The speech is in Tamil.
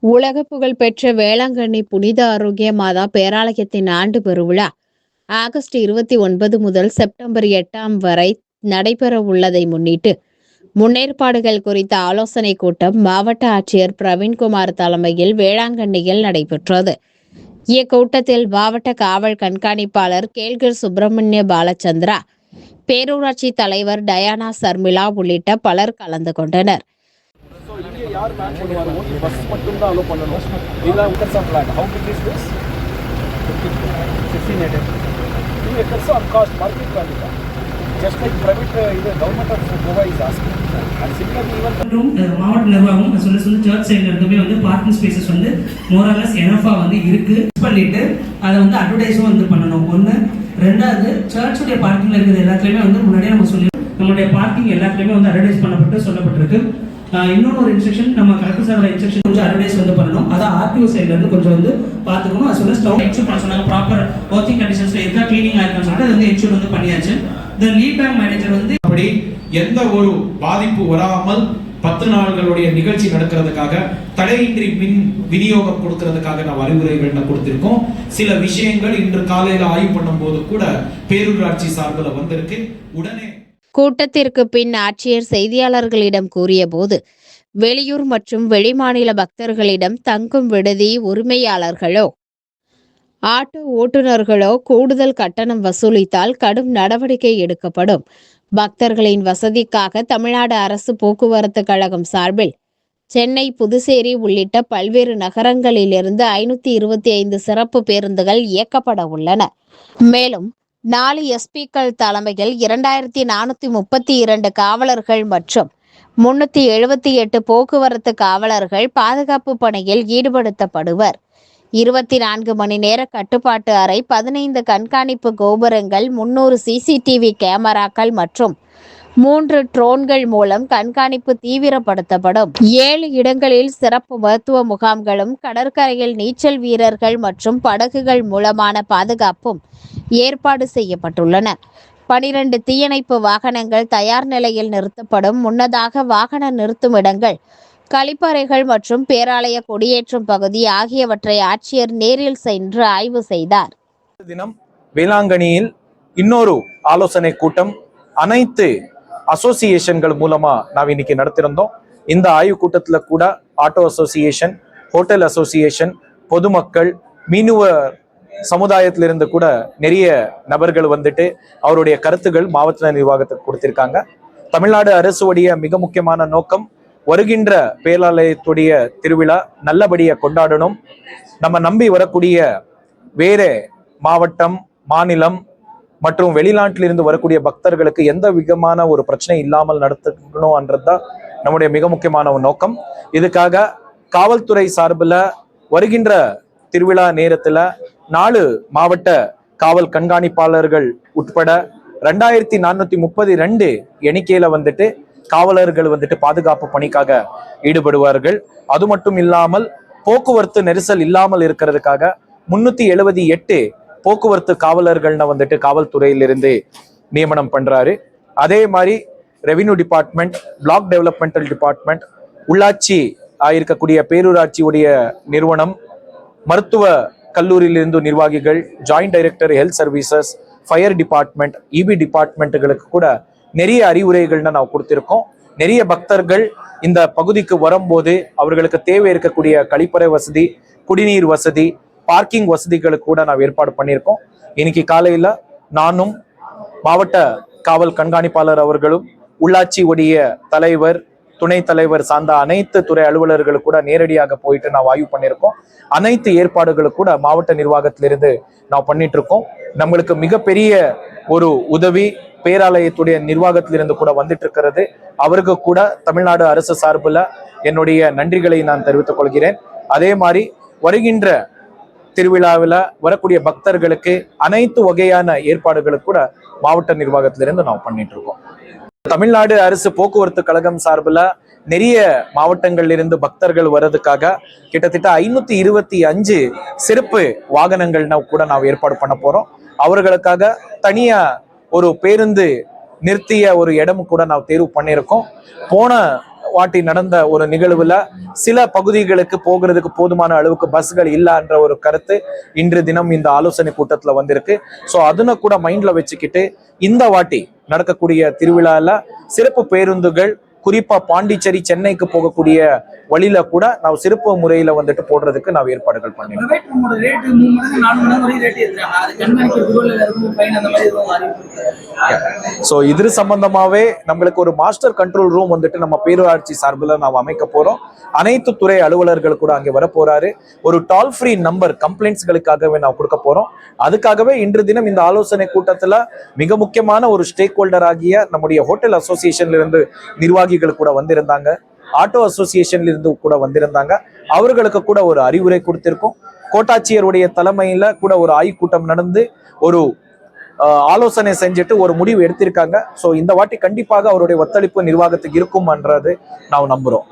உலக புகழ்பெற்ற வேளாங்கண்ணி புனித ஆரோக்கிய மாதா பேராலயத்தின் ஆண்டு பெருவிழா ஆகஸ்ட் 29 முதல் செப்டம்பர் 8 வரை நடைபெற உள்ளதை முன்னிட்டு முன்னேற்பாடுகள் குறித்த ஆலோசனை கூட்டம் மாவட்ட ஆட்சியர் பிரவீன்குமார் தலைமையில் வேளாங்கண்ணியில் நடைபெற்றது. இக்கூட்டத்தில் மாவட்ட காவல் கண்காணிப்பாளர் கேல்கர் சுப்பிரமணிய பாலச்சந்திரா, பேரூராட்சி தலைவர் டயானா சர்மிளா உள்ளிட்ட பலர் கலந்து கொண்டனர். யார் மேன் பண்ணுவார்? ஓன்லி பஸ் மட்டும் தான் அலோ பண்ணணும். இல்ல acres of land. How big is this? 16 acres. 2 acres on cost market value. Just like private the government of Goa is asking. And similarly even மாவட்ட நிர்வாகம் சொல்லி சர்ச் சைடுல இருந்துமே வந்து பார்க்கிங் ஸ்பேசஸ் வந்து மோரலஸ் எனஃபா வந்து இருக்கு பண்ணிட்டு அதை வந்து அட்வர்டைஸும் வந்து பண்ணணும். ஒன்று. ரெண்டாவது, சர்ச்சுடைய பார்க்கிங்ல இருக்கிறது எல்லாத்துலயுமே வந்து முன்னாடியே நம்ம சொல்லி நம்மளுடைய பார்க்கிங் எல்லாத்துலயுமே வந்து அட்வர்டைஸ் பண்ணப்பட்டு சொல்லப்பட்டிருக்கு. இன்னொன்று ஒரு இன்ஸ்ட்ரக்ஷன், நம்ம கலெக்டர் சாரோட இன்ஸ்ட்ரக்ஷன் கொஞ்சம் அட்வர்டைஸ் வந்து பண்ணணும். அதான் ஆர்டிஓ சைட்ல இருந்து கொஞ்சம் வந்து பார்த்துக்கணும். அது சொல்ல ஸ்டவ் எக்ஸ்யூர் பண்ண சொன்னாங்க. ப்ராப்பர் ஒர்க்கிங் கண்டிஷன்ஸ்ல இருக்கா, கிளீனிங் ஆயிருக்கான்னு சொல்லிட்டு அது வந்து எக்ஸ்யூர் வந்து பண்ணியாச்சு. இந்த லீட் பேங்க் மேனேஜர் வந்து அப்படி எந்த ஒரு பாதிப்பு வராமல் 10 நாள்களுடைய நிகழ்ச்சி நடக்கிறதுக்காக தடையின்றி மின் விநியோகம் கொடுக்கிறதுக்காக நாம் அறிவுரைகள் கொடுத்திருக்கோம். சில விஷயங்கள் இன்று காலையில ஆய்வு பண்ணும் போது கூட பேரூராட்சி சார்பில் வந்திருக்கு. உடனே கூட்டத்திற்கு பின் ஆட்சியர் செய்தியாளர்களிடம் கூறியபோது, வெளியூர் மற்றும் வெளிமாநில பக்தர்களிடம் தங்கும் விடுதி உரிமையாளர்களோ ஆட்டோ ஓட்டுநர்களோ கூடுதல் கட்டணம் வசூலித்தால் கடும் நடவடிக்கை எடுக்கப்படும். பக்தர்களின் வசதிக்காக தமிழ்நாடு அரசு போக்குவரத்து கழகம் சார்பில் சென்னை, புதுச்சேரி உள்ளிட்ட பல்வேறு நகரங்களிலிருந்து 525 சிறப்பு பேருந்துகள் இயக்கப்பட உள்ளன. மேலும் 4 எஸ்பிக்கள் தலைமையில் 2432 காவலர்கள் மற்றும் 378 போக்குவரத்து காவலர்கள் பாதுகாப்பு பணியில் ஈடுபடுத்தப்படுவர். 24 மணி நேர கட்டுப்பாட்டு அறை, 15 கண்காணிப்பு கோபுரங்கள், 300 சிசிடிவி கேமராக்கள் மற்றும் 3 ட்ரோன்கள் மூலம் கண்காணிப்பு தீவிரப்படுத்தப்படும். 7 இடங்களில் சிறப்பு மருத்துவ முகாம்களும், கடற்கரையில் நீச்சல் வீரர்கள் மற்றும் படகுகள் மூலமான பாதுகாப்பும் ஏற்பாடு செய்யப்பட்டுள்ளன. 12 தீயணைப்பு வாகனங்கள் தயார் நிலையில் நிறுத்தப்படும். முன்னதாக வாகன நிறுத்தும் இடங்கள், கழிப்பறைகள் மற்றும் பேராலய கொடியேற்றும் பகுதி ஆகியவற்றை ஆட்சியர் நேரில் சென்று ஆய்வு செய்தார். தினம் வேளாங்கண்ணியில் இன்னொரு ஆலோசனை கூட்டம் அனைத்து அசோசியேஷன்கள் மூலமா நாம் இன்னைக்கு நடத்திருந்தோம். இந்த ஆய்வு கூட்டத்துல கூட ஆட்டோ அசோசியேஷன், ஹோட்டல் அசோசியேஷன், பொதுமக்கள், மீனவர் சமுதாயத்திலிருந்து கூட நிறைய நபர்கள் வந்துட்டு அவருடைய கருத்துக்கள் மாவட்ட நிர்வாகத்துக்கு கொடுத்திருக்காங்க. தமிழ்நாடு அரசுடைய மிக முக்கியமான நோக்கம் வருகின்ற பேராலயத்துடைய திருவிழா நல்லபடியா கொண்டாடணும். நம்ம நம்பி வரக்கூடிய வேற மாவட்டம், மாநிலம் மற்றும் வெளிநாட்டிலிருந்து வரக்கூடிய பக்தர்களுக்கு எந்த விதமான ஒரு பிரச்சனை இல்லாமல் நடத்தணும்ன்றதுதான் நம்முடைய மிக முக்கியமான ஒரு நோக்கம். இதுக்காக காவல்துறை சார்பில் வருகின்ற திருவிழா நேரத்துல 4 மாவட்ட காவல் கண்காணிப்பாளர்கள் உட்பட 2432 எண்ணிக்கையில வந்துட்டு காவலர்கள் வந்துட்டு பாதுகாப்பு பணிக்காக ஈடுபடுவார்கள். அது மட்டும் இல்லாமல் போக்குவரத்து நெரிசல் இல்லாமல் இருக்கிறதுக்காக 378 போக்குவரத்து காவலர்கள்னு வந்துட்டு காவல்துறையிலிருந்து நியமனம் பண்றாரு. அதே மாதிரி revenue department, block developmental department, உள்ளாட்சி இருக்கக்கூடிய பேரூராட்சியுடைய நிறுவனம், மருத்துவ கல்லூரியிலிருந்து நிர்வாகிகள், joint director health services, fire department, EB டிபார்ட்மெண்ட்டுகளுக்கு கூட நிறைய அறிவுரைகள்னு நான் கொடுத்திருக்கோம். நிறைய பக்தர்கள் இந்த பகுதிக்கு வரும்போது அவர்களுக்கு தேவை இருக்கக்கூடிய கழிப்பறை வசதி, குடிநீர் வசதி, பார்க்கிங் வசதிகளுக்கு கூட நான் ஏற்பாடு பண்ணியிருக்கோம். இன்னைக்கு காலையில நானும் மாவட்ட காவல் கண்காணிப்பாளர் அவர்களும் உள்ளாட்சி உடைய தலைவர், துணைத் தலைவர் சார்ந்த அனைத்து துறை அலுவலர்களுக்கு கூட நேரடியாக போயிட்டு நான் ஆய்வு பண்ணியிருக்கோம். அனைத்து ஏற்பாடுகளும் கூட மாவட்ட நிர்வாகத்திலிருந்து நான் பண்ணிட்டு இருக்கோம். நம்மளுக்கு மிகப்பெரிய ஒரு உதவி பேராலயத்துடைய நிர்வாகத்திலிருந்து கூட வந்துட்டு இருக்கிறது. அவருக்கு கூட தமிழ்நாடு அரசு சார்பில் என்னுடைய நன்றிகளை நான் தெரிவித்துக் கொள்கிறேன். அதே மாதிரி வருகின்ற திருவிழாவில் வரக்கூடிய பக்தர்களுக்கு அனைத்து வகையான ஏற்பாடுகளுக்கு கூட மாவட்ட நிர்வாகத்திலிருந்து நாம் பண்ணிட்டு இருக்கோம். தமிழ்நாடு அரசு போக்குவரத்து கழகம் சார்பில் நிறைய மாவட்டங்கள்ல இருந்து பக்தர்கள் வர்றதுக்காக கிட்டத்தட்ட 525 சிறப்பு வாகனங்கள் கூட நாம் ஏற்பாடு பண்ண போறோம். அவர்களுக்காக தனியா ஒரு பேருந்து நிறுத்திய ஒரு இடம் கூட நாம் தேர்வு பண்ணியிருக்கோம். போன வாட்டி நடந்த ஒரு நிகழ்வுல சில பகுதிகளுக்கு போகிறதுக்கு போதுமான அளவுக்கு பஸ்கள் இல்லைன்ற ஒரு கருத்து இன்று தினம் இந்த ஆலோசனை கூட்டத்துல வந்திருக்கு. ஸோ அதனை கூட மைண்ட்ல வச்சுக்கிட்டு இந்த வாட்டி நடக்கக்கூடிய திருவிழால சிறப்பு பேருந்துகள் குறிப்பா பாண்டிச்சேரி சென்னைக்கு போகக்கூடிய வழியில கூட நான் சிறப்பு முறையில வந்துட்டு போடுறதுக்கு நான் ஏற்பாடுகள் பண்ணிருக்கேன். ஸோ இது சம்பந்தமாவே நம்மளுக்கு ஒரு மாஸ்டர் கண்ட்ரோல் ரூம் வந்துட்டு நம்ம பேரூராட்சி சார்பில் நாம் அமைக்க போறோம். அனைத்து துறை அலுவலர்கள் கூட அங்கே வர போறாரு. ஒரு டால் ஃப்ரீ நம்பர் கம்ப்ளைண்ட்ஸ்களுக்காகவே நான் கொடுக்க போறோம். அதுக்காகவே இன்று தினம் இந்த ஆலோசனை கூட்டத்துல மிக முக்கியமான ஒரு ஸ்டேக் ஹோல்டர் ஆகிய நம்முடைய ஹோட்டல் அசோசியேஷன்ல இருந்து நிர்வாகிகள் கூட வந்திருந்தாங்க, ஆட்டோ அசோசியேஷன்ல இருந்து கூட வந்திருந்தாங்க. அவர்களுக்கு கூட ஒரு அறிவுரை கொடுத்திருக்கோம். கோட்டாட்சியருடைய தலைமையில கூட ஒரு ஆய்வுக்கூட்டம் நடந்து ஒரு ஆலோசனை செஞ்சுட்டு ஒரு முடிவு எடுத்திருக்காங்க. ஸோ இந்த வாட்டி கண்டிப்பாக அவருடைய ஒத்துழைப்பு நிர்வாகத்துக்கு இருக்கும்ன்றது நாம் நம்புறோம்.